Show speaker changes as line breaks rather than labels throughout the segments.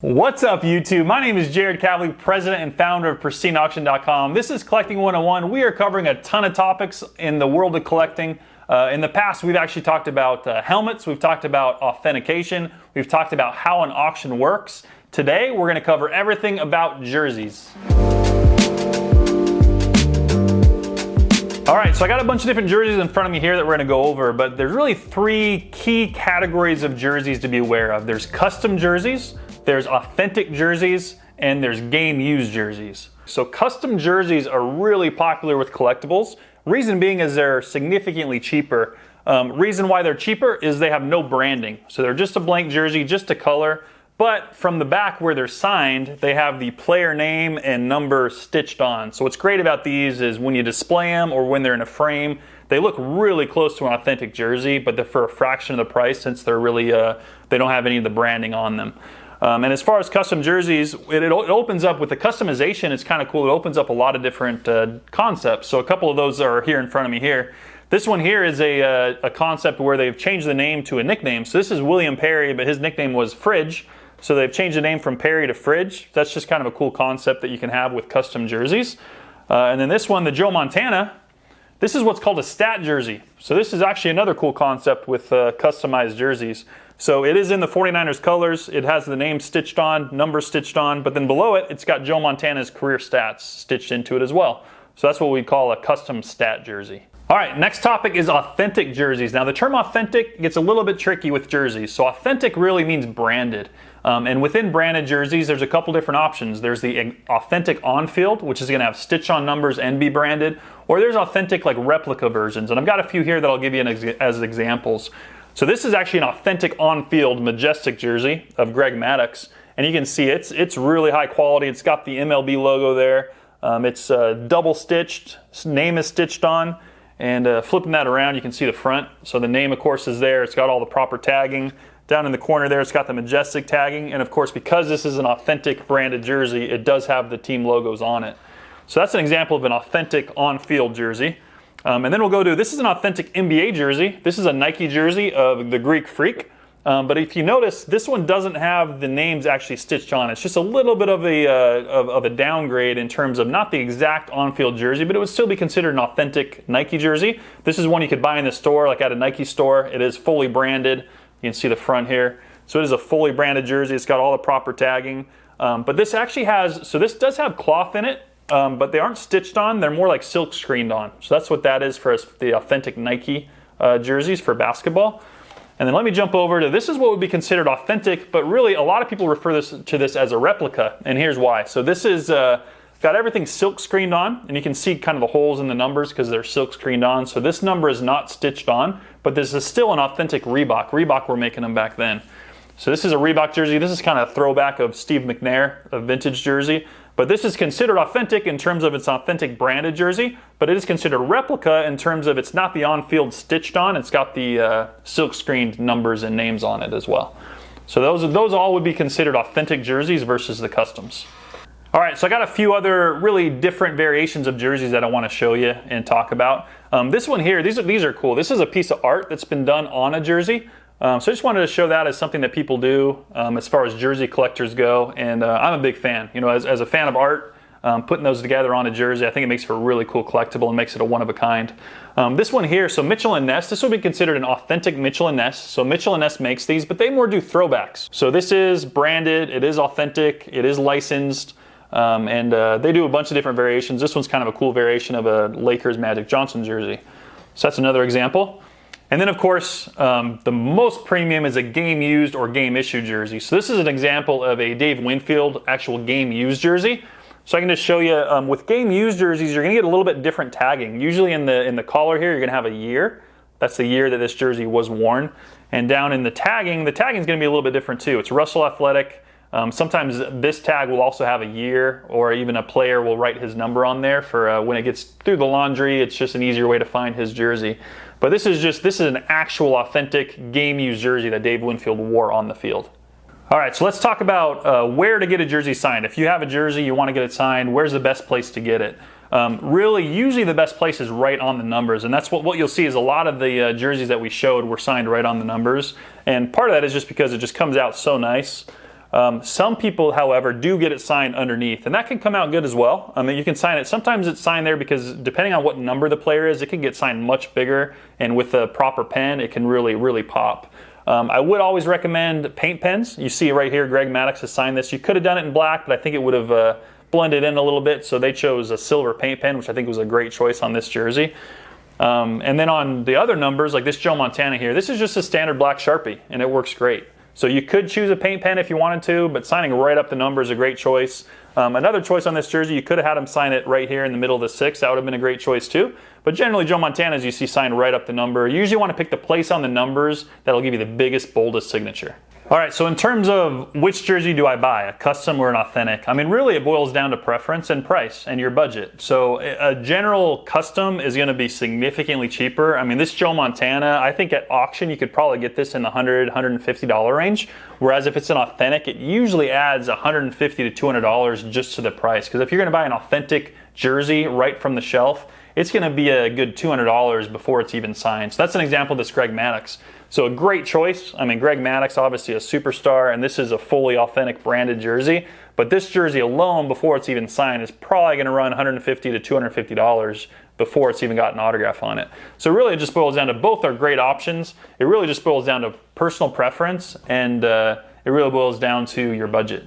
What's up YouTube? My name is Jared Kavlie, president and founder of PristineAuction.com. This is Collecting 101. We are covering a ton of topics in the world of collecting. In the past, we've actually talked about helmets, we've talked about authentication, we've talked about how an auction works. Today, we're going to cover everything about jerseys. Alright, so I got a bunch of different jerseys in front of me here that we're going to go over, but there's really three key categories of jerseys to be aware of. There's custom jerseys, there's authentic jerseys, and there's game used jerseys. So custom jerseys are really popular with collectibles. Reason being is they're significantly cheaper. Reason why they're cheaper is they have no branding. So they're just a blank jersey, just a color. But from the back where they're signed, they have the player name and number stitched on. So what's great about these is when you display them or when they're in a frame, they look really close to an authentic jersey, but they're for a fraction of the price since they're really, they don't have any of the branding on them. And as far as custom jerseys, it opens up with the customization. It's kind of cool. It opens up a lot of different concepts. So a couple of those are here in front of me here. This one here is a concept where they've changed the name to a nickname. So this is William Perry, but his nickname was Fridge. So they've changed the name from Perry to Fridge. That's just kind of a cool concept that you can have with custom jerseys. And then this one, the Joe Montana, this is what's called a stat jersey. So this is actually another cool concept with customized jerseys. So it is in the 49ers colors. It has the name stitched on, number stitched on, but then below it, it's got Joe Montana's career stats stitched into it as well. So that's what we call a custom stat jersey. All right, next topic is authentic jerseys. Now the term authentic gets a little bit tricky with jerseys. So authentic really means branded. And within branded jerseys, there's a couple different options. There's the authentic on-field, which is going to have stitch-on numbers and be branded, or there's authentic like replica versions. And I've got a few here that I'll give you as examples. So this is actually an authentic on-field Majestic jersey of Greg Maddux, and you can see it's really high quality. It's got the MLB logo there. It's double stitched, name is stitched on, and flipping that around, you can see the front. So the name, of course, is there. It's got all the proper tagging. Down in the corner there, it's got the Majestic tagging, and of course, because this is an authentic branded jersey, it does have the team logos on it. So that's an example of an authentic on-field jersey. And then we'll go to, this is an authentic NBA jersey. This is a Nike jersey of the Greek Freak. But if you notice, this one doesn't have the names actually stitched on. It's just a little bit of a downgrade in terms of not the exact on-field jersey, but it would still be considered an authentic Nike jersey. This is one you could buy in the store, like at a Nike store. It is fully branded. You can see the front here. So it is a fully branded jersey. It's got all the proper tagging. But this actually has, so this does have cloth in it. But they aren't stitched on, they're more like silk screened on. So that's what that is for the authentic Nike jerseys for basketball. And then let me jump over to, this is what would be considered authentic, but really a lot of people refer to this as a replica, and here's why. So this is got everything silk screened on, and you can see kind of the holes in the numbers because they're silk screened on. So this number is not stitched on, but this is still an authentic Reebok. Reebok were making them back then. So this is a Reebok jersey. This is kind of a throwback of Steve McNair, a vintage jersey. But this is considered authentic in terms of its authentic branded jersey, but it is considered replica in terms of it's not the on-field stitched on, it's got the silk screened numbers and names on it as well. So those all would be considered authentic jerseys versus the customs. All right, so I got a few other really different variations of jerseys that I want to show you and talk about. This one here, these are cool. This is a piece of art that's been done on a jersey. So I just wanted to show that as something that people do as far as jersey collectors go, and I'm a big fan. You know, as a fan of art, putting those together on a jersey, I think it makes for a really cool collectible and makes it a one-of-a-kind. This one here, so Mitchell & Ness, this would be considered an authentic Mitchell & Ness. So Mitchell & Ness makes these, but they more do throwbacks. So this is branded, it is authentic, it is licensed, and they do a bunch of different variations. This one's kind of a cool variation of a Lakers Magic Johnson jersey. So that's another example. And then, of course, the most premium is a game used or game issued jersey. So this is an example of a Dave Winfield actual game used jersey. So I can just show you with game used jerseys, you're going to get a little bit different tagging. Usually in the collar here, you're going to have a year. That's the year that this jersey was worn. And down in the tagging is going to be a little bit different too. It's Russell Athletic. Sometimes this tag will also have a year, or even a player will write his number on there for when it gets through the laundry. It's just an easier way to find his jersey. But this is an actual authentic game used jersey that Dave Winfield wore on the field. All right, so let's talk about where to get a jersey signed. If you have a jersey, you want to get it signed, where's the best place to get it? Really, usually the best place is right on the numbers, and that's what you'll see is a lot of the jerseys that we showed were signed right on the numbers. And part of that is just because it just comes out so nice. Some people, however, do get it signed underneath, and that can come out good as well. I mean, you can sign it. Sometimes it's signed there because depending on what number the player is, it can get signed much bigger, and with a proper pen, it can really, really pop. I would always recommend paint pens. You see right here, Greg Maddux has signed this. You could have done it in black, but I think it would have blended in a little bit, so they chose a silver paint pen, which I think was a great choice on this jersey. And then on the other numbers, like this Joe Montana here, this is just a standard black Sharpie, and it works great. So you could choose a paint pen if you wanted to, but signing right up the number is a great choice. Another choice on this jersey, you could have had him sign it right here in the middle of the 6. That would have been a great choice too. But generally, Joe Montana's you see signed right up the number. You usually want to pick the place on the numbers that'll give you the biggest, boldest signature. All right, so in terms of which jersey do I buy, a custom or an authentic? I mean, really it boils down to preference and price and your budget. So a general custom is gonna be significantly cheaper. I mean, this Joe Montana, I think at auction you could probably get this in the $100, $150 range. Whereas if it's an authentic, it usually adds $150 to $200 just to the price. Because if you're gonna buy an authentic jersey right from the shelf, it's gonna be a good $200 before it's even signed. So that's an example of this Greg Maddux. So a great choice. I mean, Greg Maddux, obviously a superstar, and this is a fully authentic branded jersey. But this jersey alone, before it's even signed, is probably gonna run $150 to $250 before it's even got an autograph on it. So really it just boils down to both are great options. It really just boils down to personal preference, and it really boils down to your budget.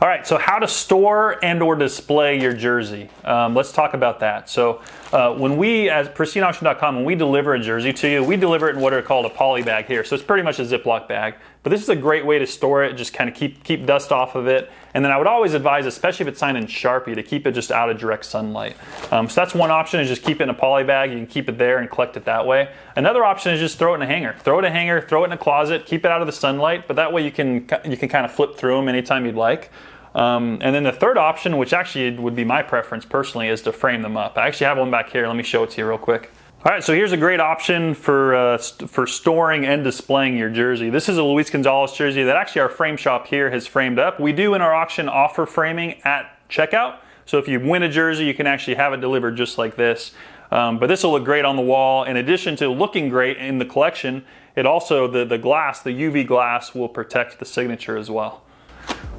All right, so how to store and or display your jersey. Let's talk about that. So when we, as pristineauction.com, when we deliver a jersey to you, we deliver it in what are called a poly bag here. So it's pretty much a Ziploc bag. But this is a great way to store it, just kind of keep dust off of it. And then I would always advise, especially if it's signed in Sharpie, to keep it just out of direct sunlight. So that's one option, is just keep it in a poly bag. You can keep it there and collect it that way. Another option is just throw it in a hanger. Throw it in a hanger, throw it in a closet, keep it out of the sunlight, but that way you can kind of flip through them anytime you'd like. And then the third option, which actually would be my preference personally, is to frame them up. I actually have one back here. Let me show it to you real quick. All right, so here's a great option for storing and displaying your jersey. This is a Luis Gonzalez jersey that actually our frame shop here has framed up. We do in our auction offer framing at checkout. So if you win a jersey, you can actually have it delivered just like this. But this will look great on the wall. In addition to looking great in the collection, it also, the glass, the UV glass, will protect the signature as well.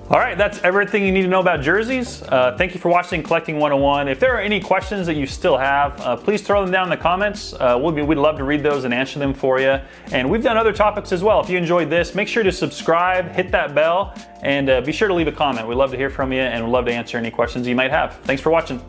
All right, that's everything you need to know about jerseys. Thank you for watching Collecting 101. If there are any questions that you still have, please throw them down in the comments. We'd love to read those and answer them for you. And we've done other topics as well. If you enjoyed this, make sure to subscribe, hit that bell, and be sure to leave a comment. We'd love to hear from you, and we'd love to answer any questions you might have. Thanks for watching.